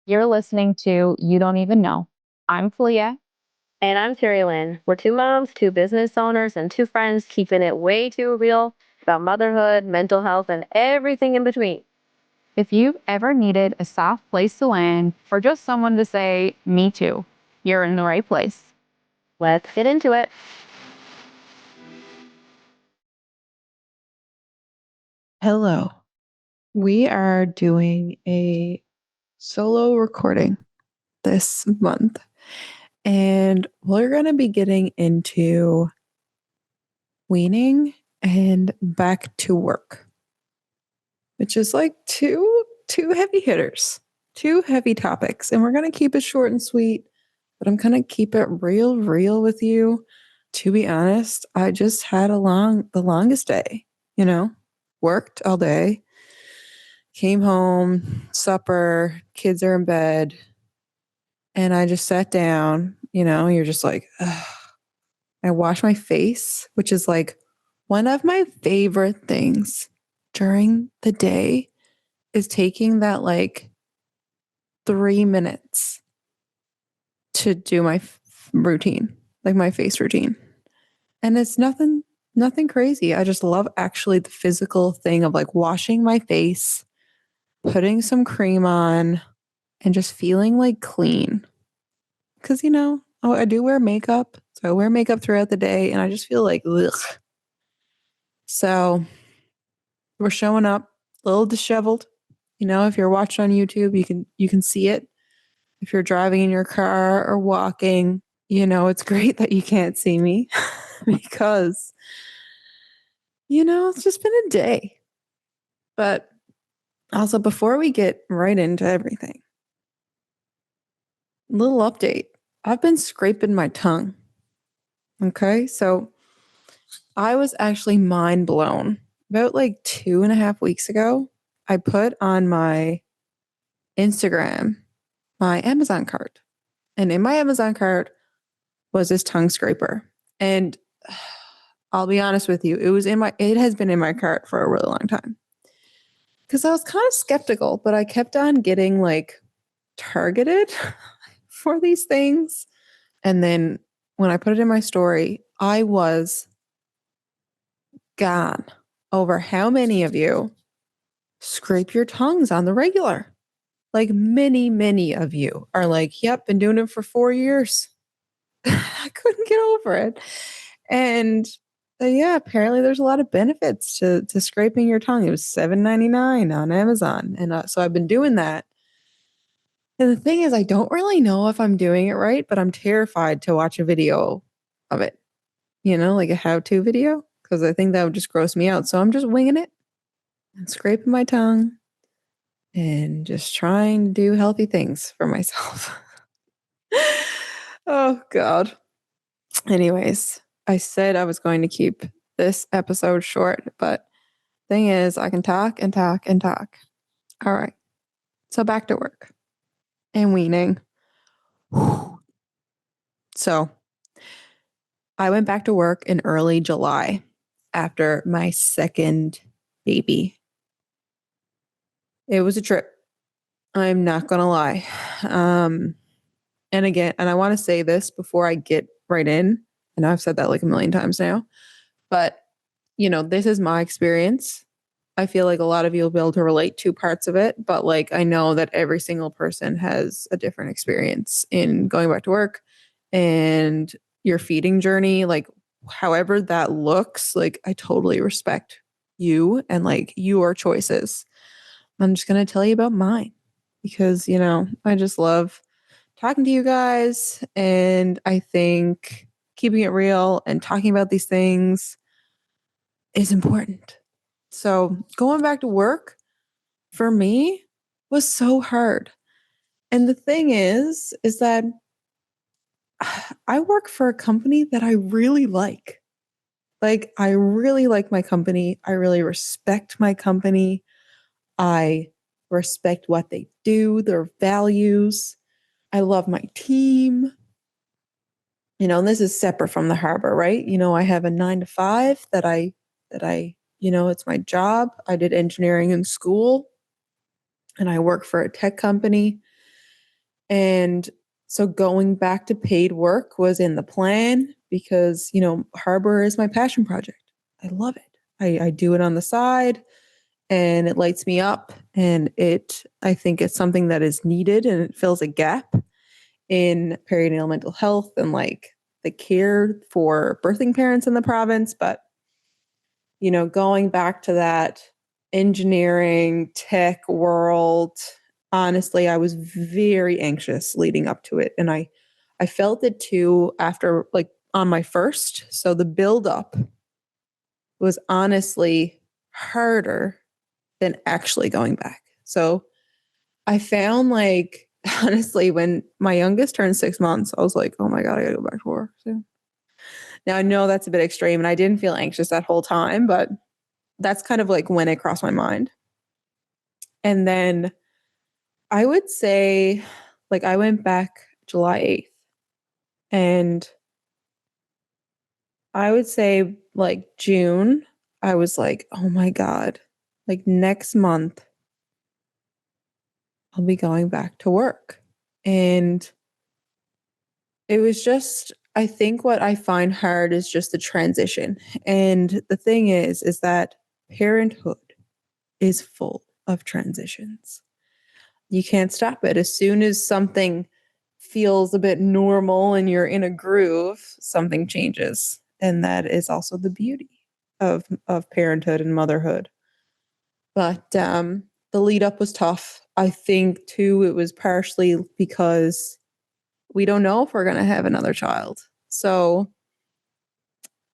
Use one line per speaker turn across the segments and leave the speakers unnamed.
You're listening to You Don't Even Know. I'm Kelia.
And I'm Terry Lynn. We're two moms, two business owners, and two friends keeping it way too real about motherhood, mental health, and everything in between.
If you've ever needed a soft place to land or just someone to say, me too, you're in the right place.
Let's get into it.
Hello. We are doing a solo recording this month, and we're going to be getting into weaning and back to work, which is like two heavy hitters, two heavy topics, and we're going to keep it short and sweet, but I'm going to keep it real with you. To be honest, I just had the longest day, worked all day. Came home, supper, kids are in bed, and I just sat down. You're just like, ugh. I wash my face, which is like one of my favorite things during the day is taking that like 3 minutes to do my routine, like my face routine. And it's nothing crazy. I just love actually the physical thing of like washing my face, putting some cream on, and just feeling like clean. Because, I do wear makeup. So I wear makeup throughout the day and I just feel like, ugh. So we're showing up a little disheveled. If you're watching on YouTube, you can see it. If you're driving in your car or walking, it's great that you can't see me because, it's just been a day. But also, before we get right into everything, little update. I've been scraping my tongue. Okay, so I was actually mind blown. About like 2.5 weeks ago, I put on my Instagram my Amazon cart. And in my Amazon cart was this tongue scraper. And I'll be honest with you, it has been in my cart for a really long time. Because I was kind of skeptical, but I kept on getting like targeted for these things. And then when I put it in my story, I was gone over how many of you scrape your tongues on the regular. Like many of you are like, yep, been doing it for 4 years. I couldn't get over it. And yeah, apparently there's a lot of benefits to scraping your tongue. It was $7.99 on Amazon. And so I've been doing that. And the thing is, I don't really know if I'm doing it right, but I'm terrified to watch a video of it, like a how-to video, because I think that would just gross me out. So I'm just winging it and scraping my tongue and just trying to do healthy things for myself. Oh, God. Anyways, I said I was going to keep this episode short, but thing is, I can talk and talk and talk. All right. So back to work and weaning. So I went back to work in early July after my second baby. It was a trip. I'm not going to lie. And I want to say this before I get right in. I know I've said that like a million times now, but this is my experience. I feel like a lot of you will be able to relate to parts of it, but like I know that every single person has a different experience in going back to work and your feeding journey, like however that looks, like I totally respect you and like your choices. I'm just going to tell you about mine because, I just love talking to you guys. And I think keeping it real and talking about these things is important. So going back to work for me was so hard. And the thing is that I work for a company that I really like. Like, I really like my company. I really respect my company. I respect what they do, their values. I love my team. And this is separate from the Harbour, right? I have a 9 to 5 that I, it's my job. I did engineering in school and I work for a tech company. And so going back to paid work was in the plan because, Harbour is my passion project. I love it. I do it on the side and it lights me up. And I think it's something that is needed and it fills a gap in perinatal mental health and like the care for birthing parents in the province. But, going back to that engineering tech world, honestly, I was very anxious leading up to it. And I felt it too after like on my first. So the build up was honestly harder than actually going back. So I found like honestly when my youngest turned 6 months, I was like, oh my God, I gotta go back to work soon. Now I know that's a bit extreme and I didn't feel anxious that whole time, but that's kind of like when it crossed my mind. And then I would say like I went back July 8th and I would say like June, I was like, oh my God, like next month I'll be going back to work. And it was just, I think what I find hard is just the transition. And the thing is that parenthood is full of transitions. You can't stop it. As soon as something feels a bit normal and you're in a groove, something changes. And that is also the beauty of parenthood and motherhood. But the lead up was tough. I think too, it was partially because we don't know if we're going to have another child. So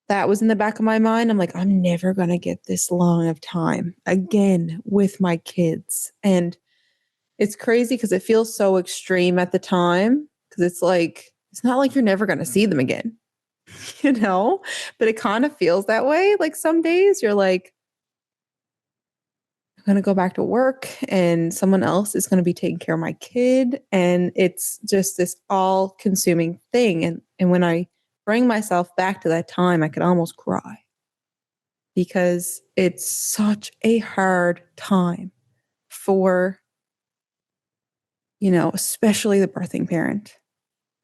that was in the back of my mind. I'm like, I'm never going to get this long of time again with my kids. And it's crazy because it feels so extreme at the time because it's like, it's not like you're never going to see them again, but it kind of feels that way. Like some days you're like, I'm going to go back to work and someone else is going to be taking care of my kid. And it's just this all consuming thing. And when I bring myself back to that time, I could almost cry because it's such a hard time for, especially the birthing parent.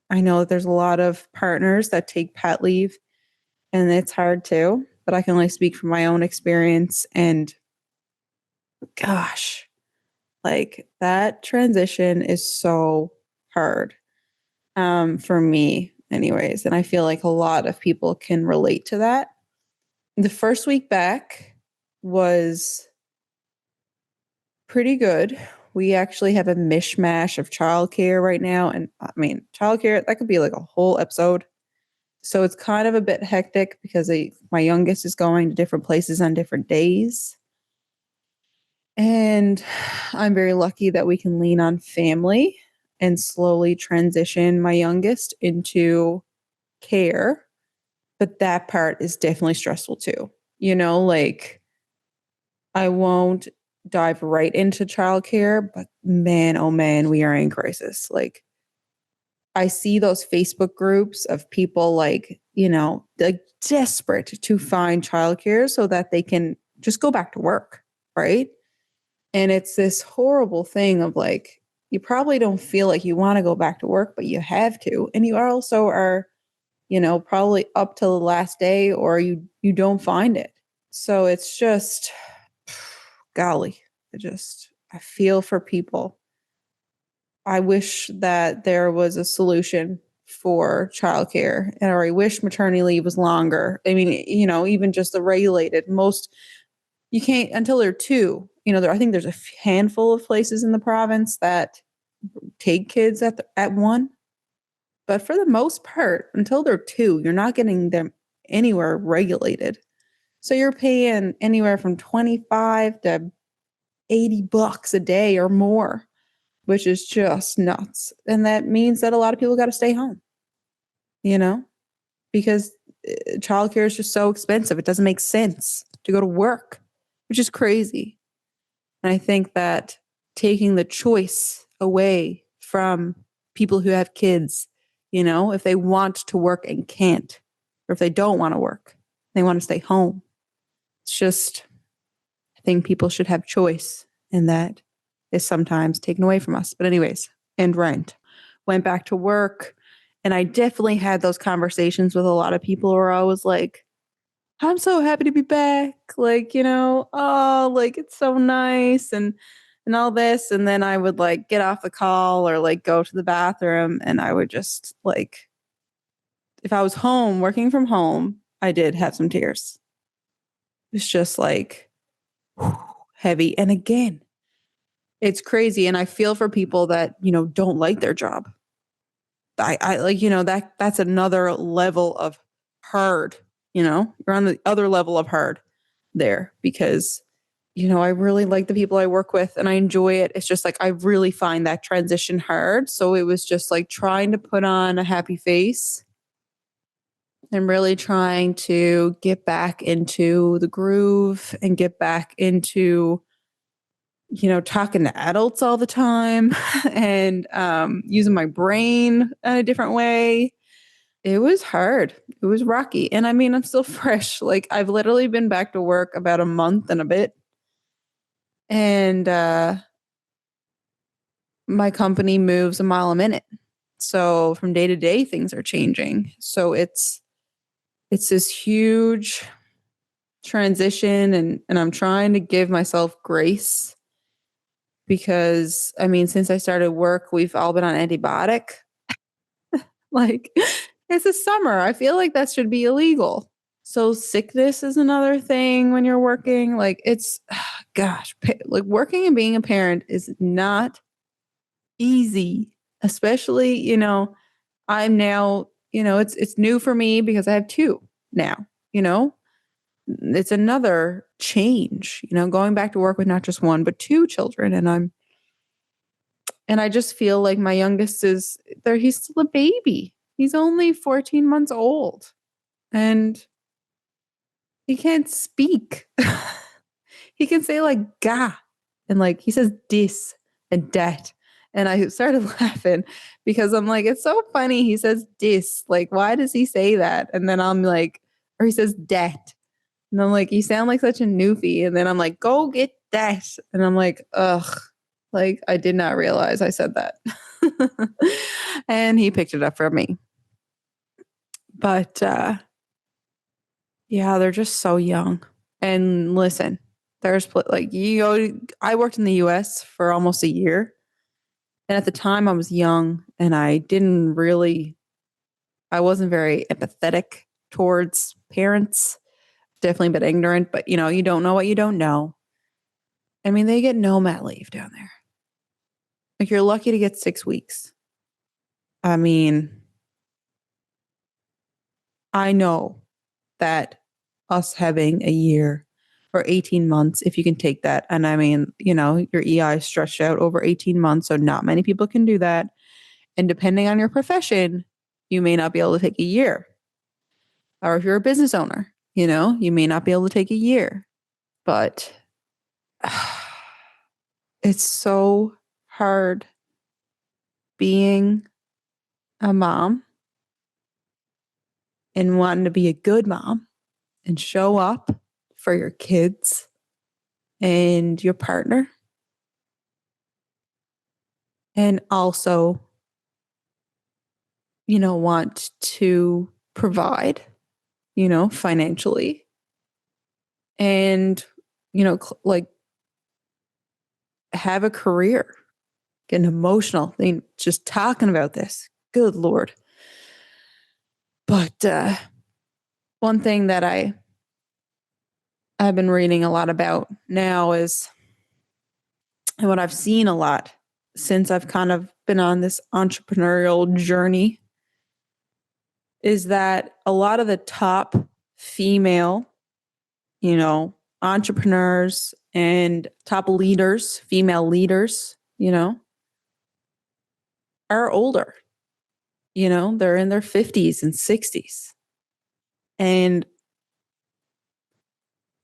I know that there's a lot of partners that take pet leave and it's hard too, but I can only speak from my own experience. And gosh, like that transition is so hard for me, anyways. And I feel like a lot of people can relate to that. The first week back was pretty good. We actually have a mishmash of childcare right now. And I mean, childcare, that could be like a whole episode. So it's kind of a bit hectic because my youngest is going to different places on different days. And I'm very lucky that we can lean on family and slowly transition my youngest into care. But that part is definitely stressful too. Like I won't dive right into childcare, but man, oh man, we are in crisis. Like I see those Facebook groups of people like, like desperate to find childcare so that they can just go back to work, right? And it's this horrible thing of like, you probably don't feel like you want to go back to work, but you have to. And you also are, probably up till the last day or you don't find it. So it's just, golly, I feel for people. I wish that there was a solution for childcare, or I wish maternity leave was longer. I mean, even just the regulated, you can't until they're two. I think there's a handful of places in the province that take kids at one, but for the most part, until they're two, you're not getting them anywhere regulated. So you're paying anywhere from 25 to $80 a day or more, which is just nuts. And that means that a lot of people got to stay home, you know, because childcare is just so expensive. It doesn't make sense to go to work, which is crazy. And I think that taking the choice away from people who have kids, if they want to work and can't, or if they don't want to work, they want to stay home. It's just, I think people should have choice, and that is sometimes taken away from us. But anyways, end rant. went back to work. And I definitely had those conversations with a lot of people where I was like, I'm so happy to be back. Like, oh, like it's so nice and all this. And then I would like get off the call or like go to the bathroom and I would just like, if I was home working from home, I did have some tears. It's just like heavy. And again, it's crazy. And I feel for people that, don't like their job. I like, that's another level of hard, you're on the other level of hard there because, I really like the people I work with and I enjoy it. It's just like, I really find that transition hard. So it was just like trying to put on a happy face and really trying to get back into the groove and get back into, talking to adults all the time and using my brain in a different way. It was hard. It was rocky. And I mean, I'm still fresh. Like I've literally been back to work about a month and a bit. And my company moves a mile a minute. So from day to day, things are changing. So it's this huge transition and I'm trying to give myself grace because I mean, since I started work, we've all been on antibiotic. Like it's the summer. I feel like that should be illegal. So sickness is another thing when you're working. Like it's, gosh, like working and being a parent is not easy, especially, I'm now, it's new for me because I have two now, it's another change, going back to work with not just one, but two children. And I just feel like my youngest is there. He's still a baby. He's only 14 months old and he can't speak. He can say like "ga" and like he says "dis" and "dat." And I started laughing because I'm like, it's so funny. He says "dis." Like, why does he say that? And then I'm like, or he says "dat." And I'm like, you sound like such a newfie. And then I'm like, go get that. And I'm like, ugh. Like, I did not realize I said that. And he picked it up for me. But yeah, they're just so young. And listen, there's like I worked in the US for almost a year. And at the time I was young and I wasn't very empathetic towards parents. Definitely a bit ignorant, but you don't know what you don't know. I mean, they get no mat leave down there. Like you're lucky to get 6 weeks. I mean, I know that us having a year or 18 months, if you can take that. And I mean, your EI is stretched out over 18 months. So not many people can do that. And depending on your profession, you may not be able to take a year. Or if you're a business owner, you may not be able to take a year. But it's so hard being a mom and wanting to be a good mom and show up for your kids and your partner. And also, want to provide, financially and, like have a career, getting emotional. Just talking about this. Good Lord. But one thing that I've been reading a lot about now is, and what I've seen a lot since I've kind of been on this entrepreneurial journey is that a lot of the top female, entrepreneurs and top leaders, female leaders, are older. They're in their 50s and 60s. And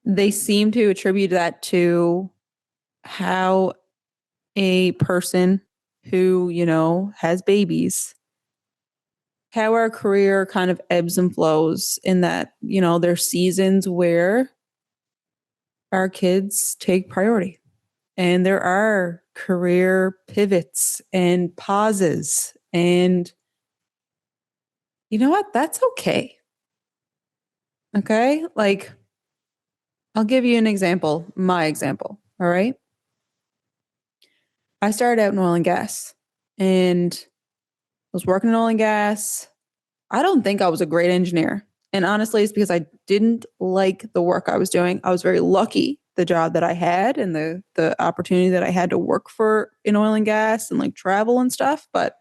they seem to attribute that to how a person who, has babies, how our career kind of ebbs and flows in that, there's seasons where our kids take priority and there are career pivots and pauses And you know what? That's okay. Okay. Like, I'll give you an example, my example. All right. I started out in oil and gas and was working in oil and gas. I don't think I was a great engineer. And honestly, it's because I didn't like the work I was doing. I was very lucky the job that I had and the opportunity that I had to work for in oil and gas and like travel and stuff. But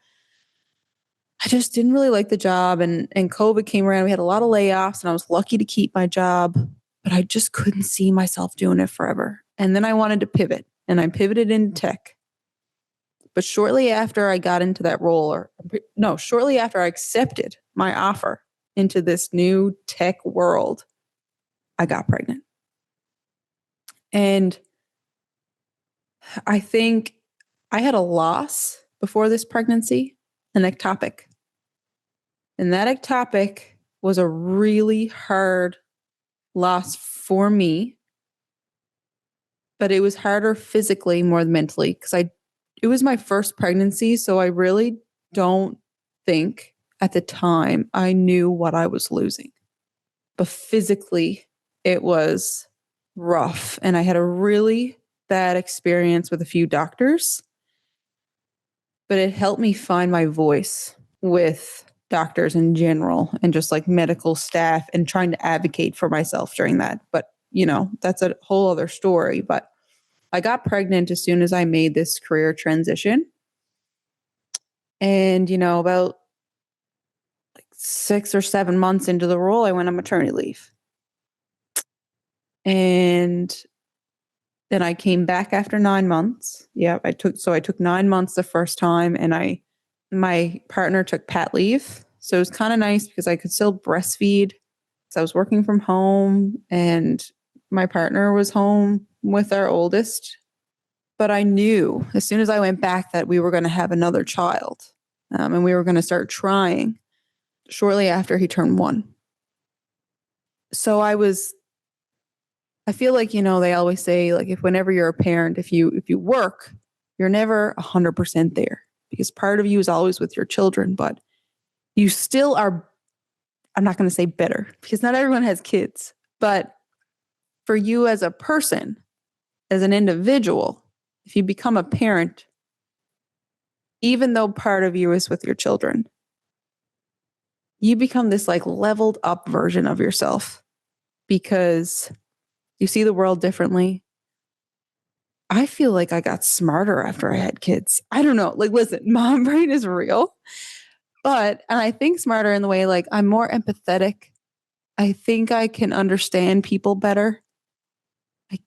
I just didn't really like the job. And COVID came around. We had a lot of layoffs and I was lucky to keep my job, but I just couldn't see myself doing it forever. And then I wanted to pivot and I pivoted into tech. But shortly after I got into that role, or no, shortly after I accepted my offer into this new tech world, I got pregnant. And I think I had a loss before this pregnancy, an ectopic. And that ectopic was a really hard loss for me, but it was harder physically more than mentally because it was my first pregnancy. So I really don't think at the time I knew what I was losing. But physically, it was rough. And I had a really bad experience with a few doctors, but it helped me find my voice with doctors in general and just like medical staff and trying to advocate for myself during that. But, that's a whole other story. But I got pregnant as soon as I made this career transition. And, about like 6 or 7 months into the role, I went on maternity leave. And then I came back after 9 months. Yeah, I took 9 months the first time, and my partner took pat leave. So it was kind of nice because I could still breastfeed. So I was working from home, and my partner was home with our oldest. But I knew as soon as I went back that we were going to have another child, and we were going to start trying shortly after he turned 1. So I feel like, they always say, like, if whenever you're a parent, if you work, you're never 100% there because part of you is always with your children, but you still are, I'm not going to say better because not everyone has kids, but for you as a person, as an individual, if you become a parent, even though part of you is with your children, you become this like leveled up version of yourself because you see the world differently. I feel like I got smarter after I had kids. I don't know. Like, listen, mom brain is real, and I think smarter in the way like I'm more empathetic. I think I can understand people better. Like,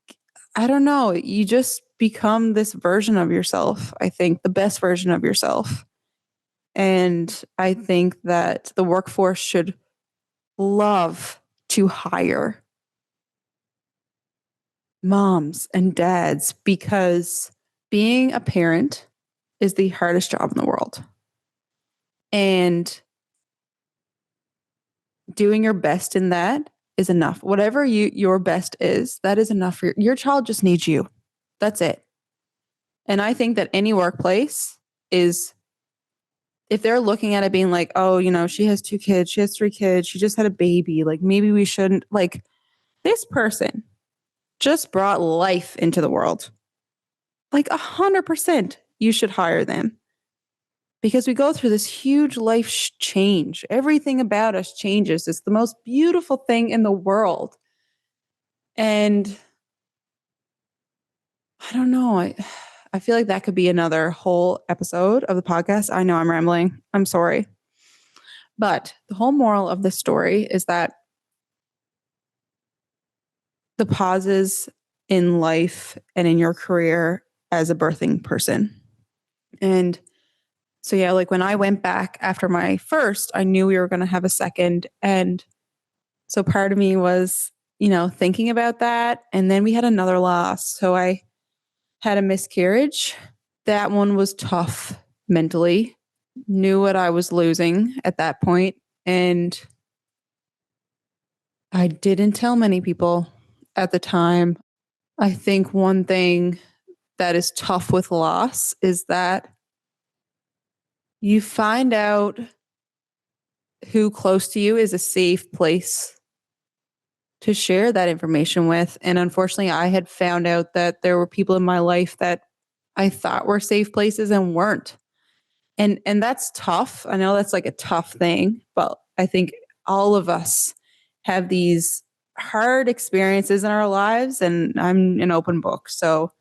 I don't know. You just become this version of yourself. I think the best version of yourself. And I think that the workforce should love to hire moms and dads because being a parent is the hardest job in the world. And doing your best in that is enough. Whatever your best is, that is enough for your child just needs you. That's it. And I think that any workplace is, if they're looking at it being like, oh, she has 2 kids, she has 3 kids, she just had a baby, like maybe we shouldn't, like this person just brought life into the world. Like 100%, you should hire them because we go through this huge life change. Everything about us changes. It's the most beautiful thing in the world. And I don't know. I feel like that could be another whole episode of the podcast. I know I'm rambling. I'm sorry. But the whole moral of this story is that the pauses in life and in your career as a birthing person. And so, yeah, like when I went back after my first, I knew we were going to have a second. And so part of me was, thinking about that. And then we had another loss. So I had a miscarriage. That one was tough mentally. Knew what I was losing at that point, and I didn't tell many people at the time. I think one thing that is tough with loss is that You find out who close to you is a safe place to share that information with. And unfortunately, I had found out that there were people in my life that I thought were safe places and weren't. And that's tough. I know that's like a tough thing, but I think all of us have these hard experiences in our lives, and I'm an open book. So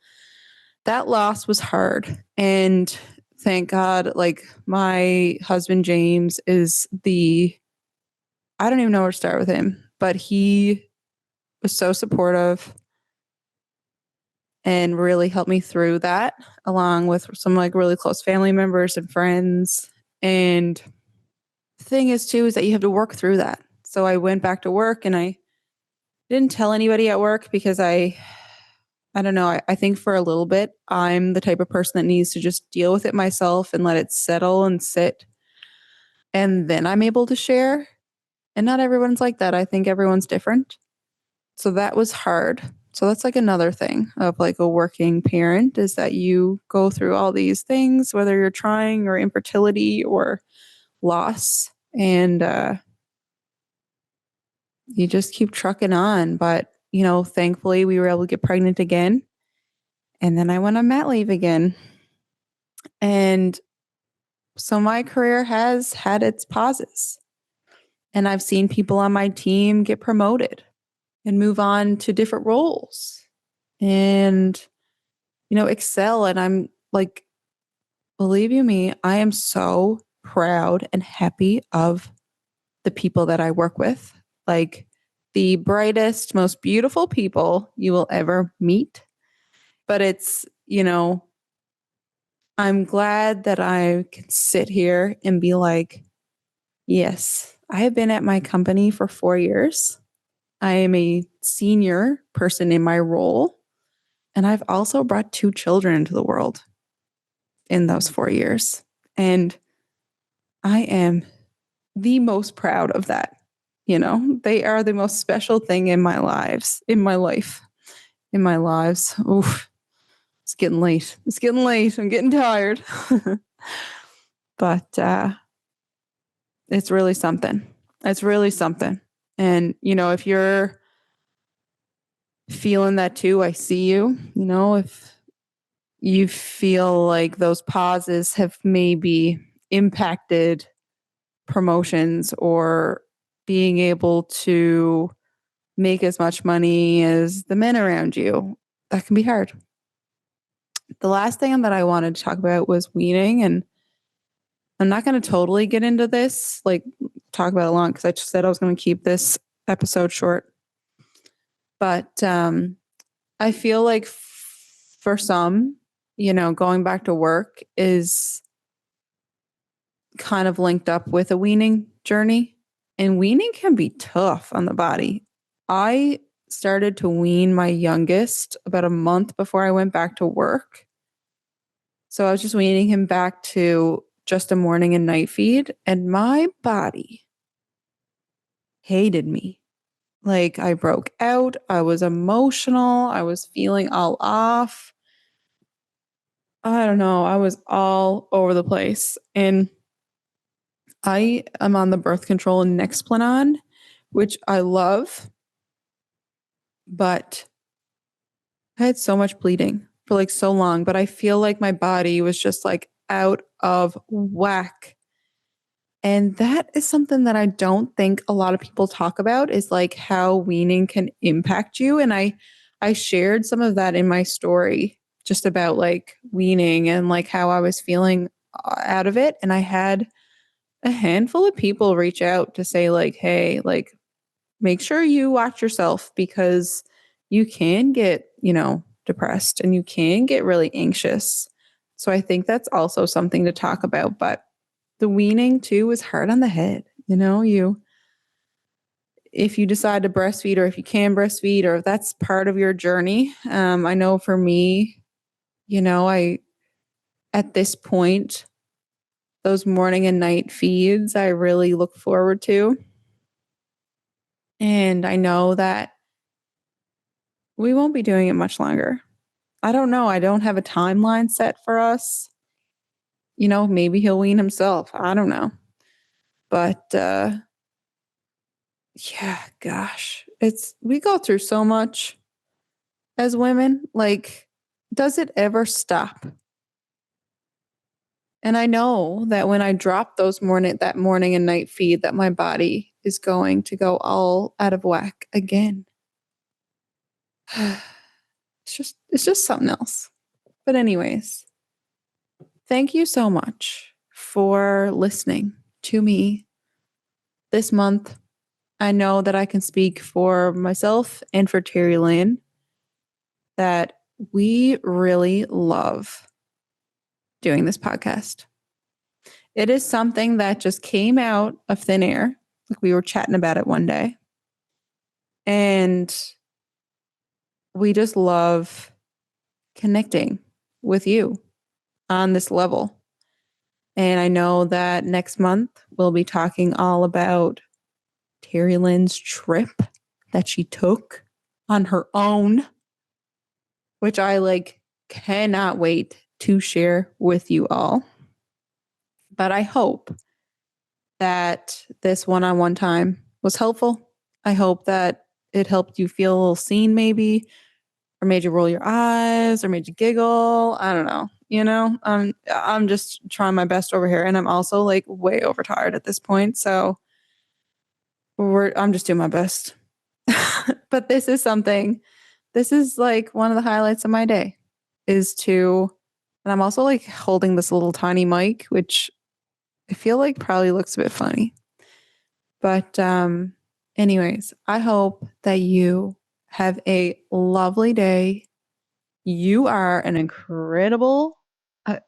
that loss was hard. And thank God, like my husband James is I don't even know where to start with him, but he was so supportive and really helped me through that, along with some like really close family members and friends. And the thing is, too, is that you have to work through that. So I went back to work and I didn't tell anybody at work because I don't know. I think for a little bit, I'm the type of person that needs to just deal with it myself and let it settle and sit. And then I'm able to share. And not everyone's like that. I think everyone's different. So that was hard. So that's like another thing of like a working parent is that you go through all these things, whether you're trying or infertility or loss. And you just keep trucking on. But, thankfully we were able to get pregnant again. And then I went on mat leave again. And so my career has had its pauses. And I've seen people on my team get promoted and move on to different roles and, excel. And I'm like, believe you me, I am so proud and happy of the people that I work with. Like the brightest, most beautiful people you will ever meet. But it's, I'm glad that I can sit here and be like, yes, I have been at my company for 4 years. I am a senior person in my role. And I've also brought 2 children into the world in those 4 years. And I am the most proud of that. They are the most special thing in my lives, in my life, in my lives. Oof, it's getting late. It's getting late. I'm getting tired. But it's really something. It's really something. And, if you're feeling that too, I see you. If you feel like those pauses have maybe impacted promotions or being able to make as much money as the men around you, that can be hard. The last thing that I wanted to talk about was weaning. And I'm not going to totally get into this, like talk about it long, because I just said I was going to keep this episode short. But I feel like for some, going back to work is kind of linked up with a weaning journey. And weaning can be tough on the body. I started to wean my youngest about a month before I went back to work. So I was just weaning him back to just a morning and night feed. And my body hated me. Like I broke out. I was emotional. I was feeling all off. I don't know. I was all over the place. And I am on the birth control and Nexplanon, which I love, but I had so much bleeding for like so long, but I feel like my body was just like out of whack. And that is something that I don't think a lot of people talk about is like how weaning can impact you. And I shared some of that in my story just about like weaning and like how I was feeling out of it. And I had a handful of people reach out to say like, hey, like make sure you watch yourself because you can get, depressed and you can get really anxious. So I think that's also something to talk about. But the weaning too is hard on the head. If you decide to breastfeed or if you can breastfeed or if that's part of your journey. I know for me, I at this point, those morning and night feeds, I really look forward to. And I know that we won't be doing it much longer. I don't know. I don't have a timeline set for us. maybe he'll wean himself. I don't know. But yeah, gosh, we go through so much as women. Like, does it ever stop? And I know that when I drop that morning and night feed, that my body is going to go all out of whack again. It's just something else. But anyways, thank you so much for listening to me this month. I know that I can speak for myself and for Terry Lynn that we really love doing this podcast. It is something that just came out of thin air. Like, we were chatting about it one day. And we just love connecting with you on this level. And I know that next month we'll be talking all about Terry Lynn's trip that she took on her own, which I cannot wait to share with you all. But I hope that this one-on-one time was helpful. I hope that it helped you feel a little seen, maybe, or made you roll your eyes, or made you giggle. I don't know. I'm just trying my best over here, and I'm also way overtired at this point. So I'm just doing my best. But this is one of the highlights of my day and I'm also holding this little tiny mic, which I feel like probably looks a bit funny. But anyways, I hope that you have a lovely day. You are an incredible, I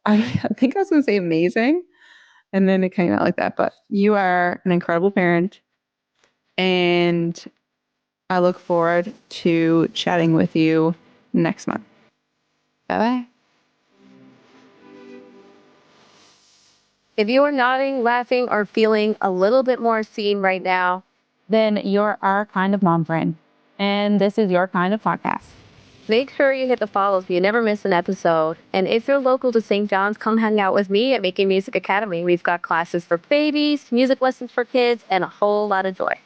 think I was going to say amazing, and then it came out like that, but you are an incredible parent, and I look forward to chatting with you next month. Bye-bye.
If you are nodding, laughing, or feeling a little bit more seen right now,
Then you're our kind of mom friend. And this is your kind of podcast.
make sure you hit the follow so you never miss an episode. And if you're local to St. John's, come hang out with me at Making Music Academy. We've got classes for babies, music lessons for kids, and a whole lot of joy.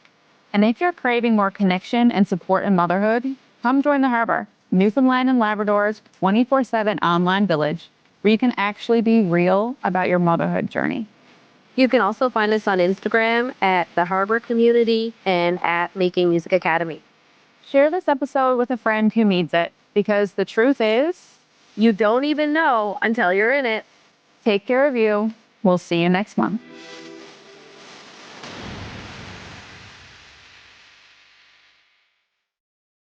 And if you're craving more connection and support in motherhood, come join the Harbour, Newfoundland and Labrador's 24/7 online village, where you can actually be real about your motherhood journey.
You can also find us on Instagram at the Harbour Community and at Making Music Academy.
Share this episode with a friend who needs it, because the truth is,
You don't even know until you're in it.
take care of you. We'll see you next month.